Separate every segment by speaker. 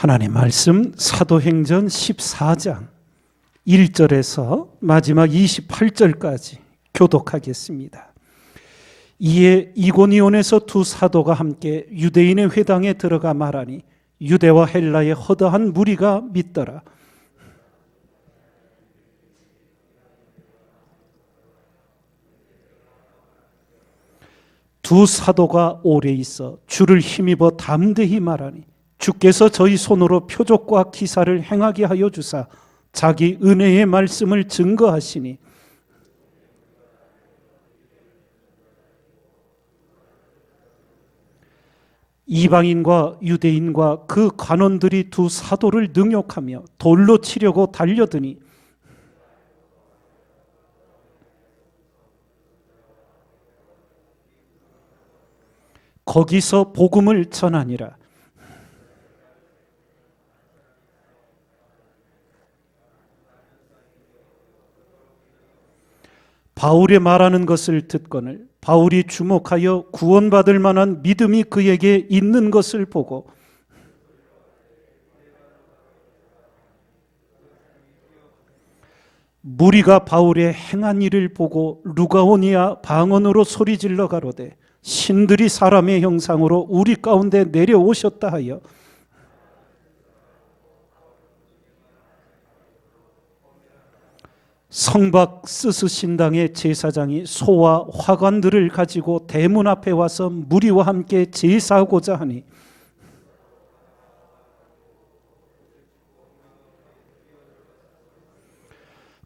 Speaker 1: 하나님 말씀 사도행전 14장 1절에서 마지막 28절까지 교독하겠습니다. 이에 이고니온에서 두 사도가 함께 유대인의 회당에 들어가 말하니 유대와 헬라의 허다한 무리가 믿더라. 두 사도가 오래 있어 주를 힘입어 담대히 말하니 주께서 저희 손으로 표적과 기사를 행하게 하여 주사 자기 은혜의 말씀을 증거하시니 이방인과 유대인과 그 관원들이 두 사도를 능욕하며 돌로 치려고 달려드니 거기서 복음을 전하니라. 바울이 말하는 것을 듣거늘 바울이 주목하여 구원받을 만한 믿음이 그에게 있는 것을 보고 무리가 바울의 행한 일을 보고 루가오니아 방언으로 소리질러 가로되 신들이 사람의 형상으로 우리 가운데 내려오셨다 하여 성박 스스 신당의 제사장이 소와 화관들을 가지고 대문 앞에 와서 무리와 함께 제사하고자 하니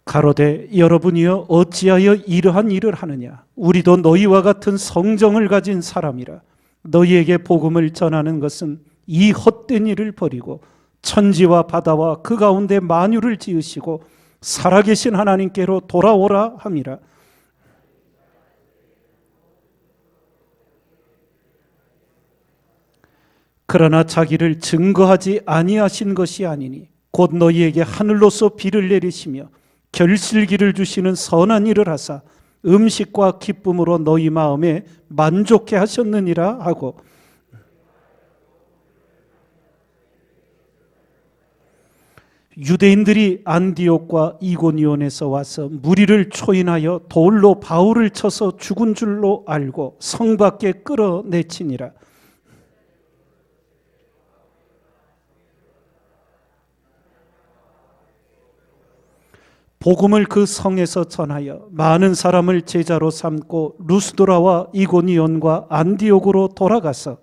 Speaker 1: 가로되 여러분이여 어찌하여 이러한 일을 하느냐? 우리도 너희와 같은 성정을 가진 사람이라. 너희에게 복음을 전하는 것은 이 헛된 일을 버리고 천지와 바다와 그 가운데 만유를 지으시고 살아계신 하나님께로 돌아오라 함이라. 그러나 자기를 증거하지 아니하신 것이 아니니 곧 너희에게 하늘로서 비를 내리시며 결실기를 주시는 선한 일을 하사 음식과 기쁨으로 너희 마음에 만족해 하셨느니라 하고 유대인들이 안디옥과 이고니온에서 와서 무리를 초인하여 돌로 바울을 쳐서 죽은 줄로 알고 성 밖에 끌어내치니라. 복음을 그 성에서 전하여 많은 사람을 제자로 삼고 루스드라와 이고니온과 안디옥으로 돌아가서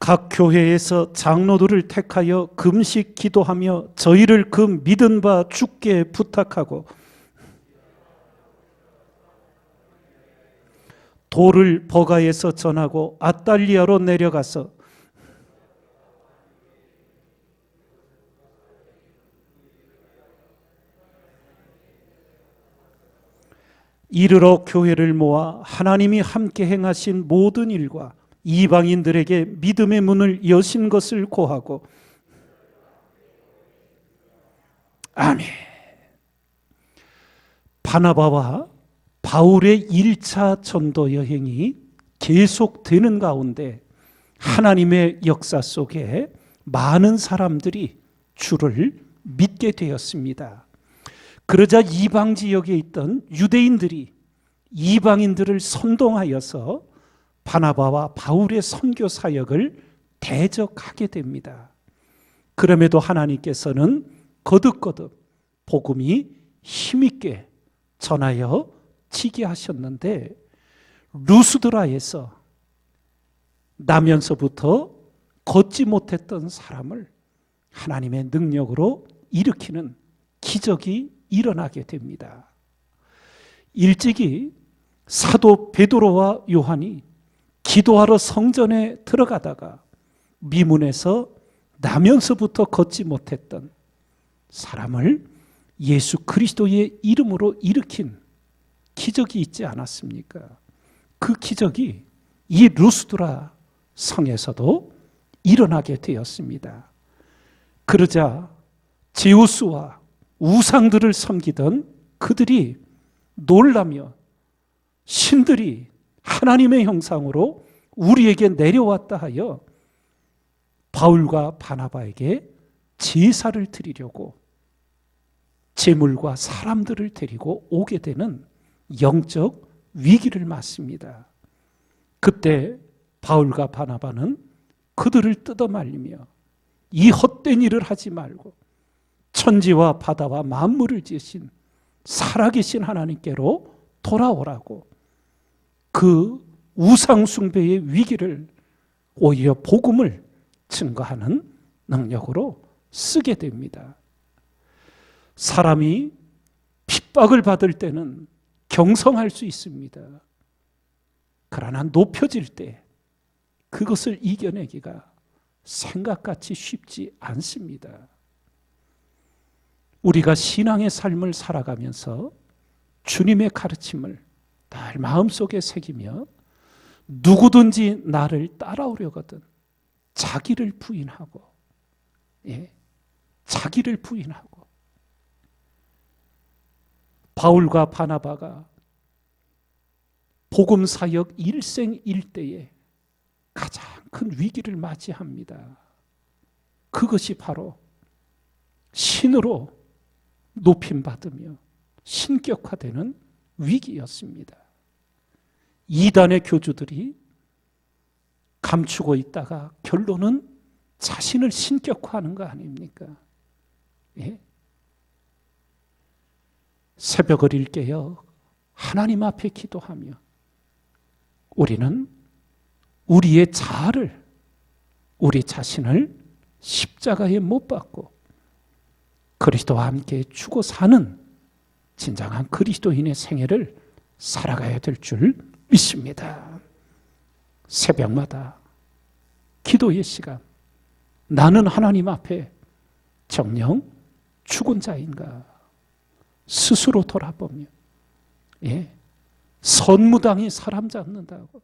Speaker 1: 각 교회에서 장로들을 택하여 금식 기도하며 저희를 그 믿은 바 주께 부탁하고 돌을 버가에서 전하고 아달리아로 내려가서 이르러 교회를 모아 하나님이 함께 행하신 모든 일과 이방인들에게 믿음의 문을 여신 것을 고하고 아멘. 바나바와 바울의 1차 전도 여행이 계속되는 가운데 하나님의 역사 속에 많은 사람들이 주를 믿게 되었습니다. 그러자 이방 지역에 있던 유대인들이 이방인들을 선동하여서 바나바와 바울의 선교 사역을 대적하게 됩니다. 그럼에도 하나님께서는 거듭거듭 복음이 힘있게 전하여 지게 하셨는데 루스드라에서 나면서부터 걷지 못했던 사람을 하나님의 능력으로 일으키는 기적이 일어나게 됩니다. 일찍이 사도 베드로와 요한이 기도하러 성전에 들어가다가 미문에서 나면서부터 걷지 못했던 사람을 예수 그리스도의 이름으로 일으킨 기적이 있지 않았습니까? 그 기적이 이 루스드라 성에서도 일어나게 되었습니다. 그러자 제우스와 우상들을 섬기던 그들이 놀라며 신들이 하나님의 형상으로 우리에게 내려왔다 하여 바울과 바나바에게 제사를 드리려고 재물과 사람들을 데리고 오게 되는 영적 위기를 맞습니다. 그때 바울과 바나바는 그들을 뜯어말리며 이 헛된 일을 하지 말고 천지와 바다와 만물을 지으신 살아계신 하나님께로 돌아오라고 그 우상 숭배의 위기를 오히려 복음을 증거하는 능력으로 쓰게 됩니다. 사람이 핍박을 받을 때는 경성할 수 있습니다. 그러나 높여질 때 그것을 이겨내기가 생각같이 쉽지 않습니다. 우리가 신앙의 삶을 살아가면서 주님의 가르침을 늘 마음속에 새기며 누구든지 나를 따라오려거든 자기를 부인하고, 자기를 부인하고, 바울과 바나바가 복음 사역 일생일대에 가장 큰 위기를 맞이합니다. 그것이 바로 신으로 높임받으며 신격화되는 위기였습니다. 이단의 교주들이 감추고 있다가 결론은 자신을 신격화하는 거 아닙니까? 새벽을 일깨어 하나님 앞에 기도하며 우리는 우리의 자아를, 우리 자신을 십자가에 못 박고 그리스도와 함께 죽어 사는 진정한 그리스도인의 생애를 살아가야 될 줄 믿습니다. 새벽마다 기도의 시간, 나는 하나님 앞에 정녕 죽은 자인가 스스로 돌아보며, 선무당이 사람 잡는다고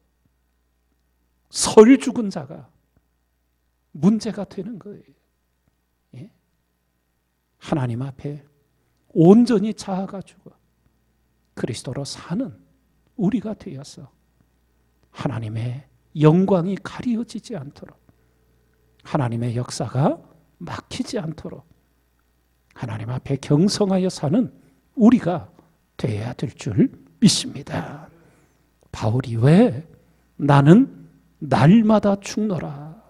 Speaker 1: 설 죽은 자가 문제가 되는 거예요. 하나님 앞에 온전히 자아가지고 그리스도로 사는 우리가 되어서 하나님의 영광이 가리워지지 않도록, 하나님의 역사가 막히지 않도록 하나님 앞에 경성하여 사는 우리가 되어야 될 줄 믿습니다. 바울이 왜 나는 날마다 죽노라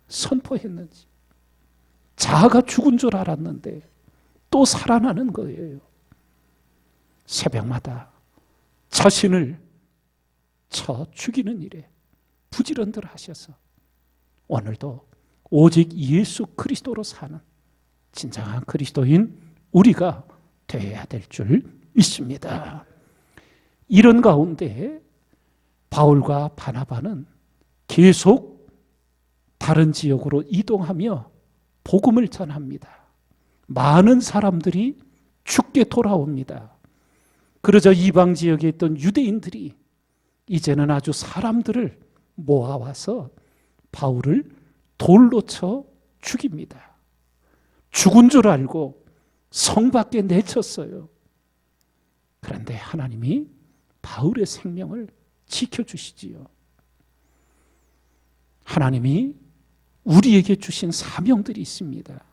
Speaker 1: 선포했는지, 자아가 죽은 줄 알았는데 또 살아나는 거예요. 새벽마다 자신을 쳐 죽이는 일에 부지런들 하셔서 오늘도 오직 예수 그리스도로 사는 진정한 그리스도인 우리가 되어야 될 줄 믿습니다. 이런 가운데 바울과 바나바는 계속 다른 지역으로 이동하며 복음을 전합니다. 많은 사람들이 죽게 돌아옵니다. 그러자 이방 지역에 있던 유대인들이 이제는 아주 사람들을 모아와서 바울을 돌로 쳐 죽입니다. 죽은 줄 알고 성 밖에 내쳤어요. 그런데 하나님이 바울의 생명을 지켜주시지요. 하나님이 우리에게 주신 사명들이 있습니다.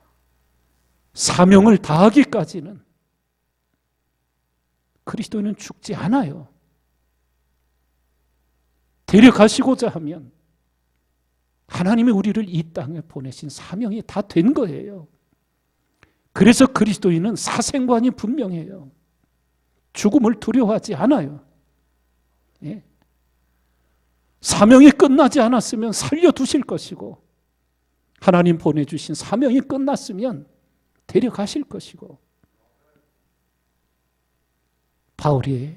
Speaker 1: 사명을 다하기까지는 그리스도는 죽지 않아요. 데려가시고자 하면 하나님이 우리를 이 땅에 보내신 사명이 다 된 거예요. 그래서 그리스도인은 사생관이 분명해요. 죽음을 두려워하지 않아요. 사명이 끝나지 않았으면 살려두실 것이고, 하나님 보내주신 사명이 끝났으면 데려가실 것이고, 바울이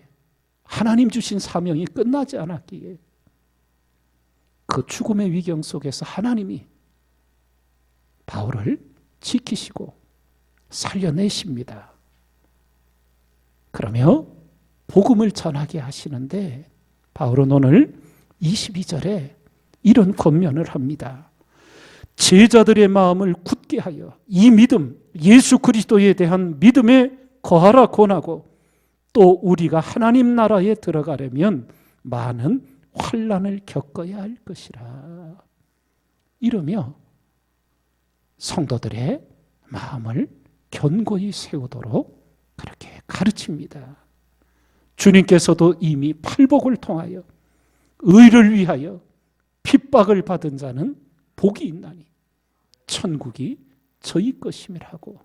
Speaker 1: 하나님 주신 사명이 끝나지 않았기에 그 죽음의 위경 속에서 하나님이 바울을 지키시고 살려내십니다. 그러며 복음을 전하게 하시는데 바울은 오늘 22절에 이런 권면을 합니다. 제자들의 마음을 굳게 하여 이 믿음, 예수 그리스도에 대한 믿음에 거하라 권하고 또 우리가 하나님 나라에 들어가려면 많은 환난을 겪어야 할 것이라. 이러며 성도들의 마음을 견고히 세우도록 그렇게 가르칩니다. 주님께서도 이미 팔복을 통하여 의를 위하여 핍박을 받은 자는 복이 있나니 천국이 저희 것임이라고.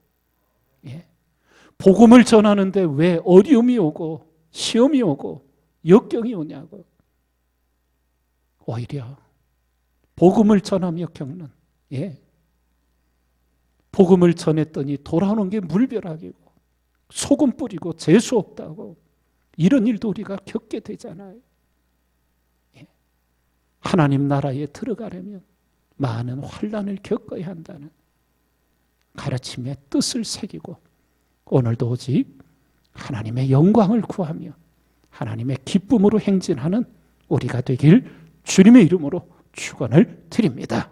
Speaker 1: 예. 복음을 전하는데 왜 어려움이 오고 시험이 오고 역경이 오냐고. 오히려 복음을 전하며 겪는, 복음을 전했더니 돌아오는 게 물벼락이고 소금 뿌리고 재수 없다고, 이런 일도 우리가 겪게 되잖아요. 하나님 나라에 들어가려면 많은 환난을 겪어야 한다는 가르침의 뜻을 새기고 오늘도 오직 하나님의 영광을 구하며 하나님의 기쁨으로 행진하는 우리가 되길 주님의 이름으로 축원을 드립니다.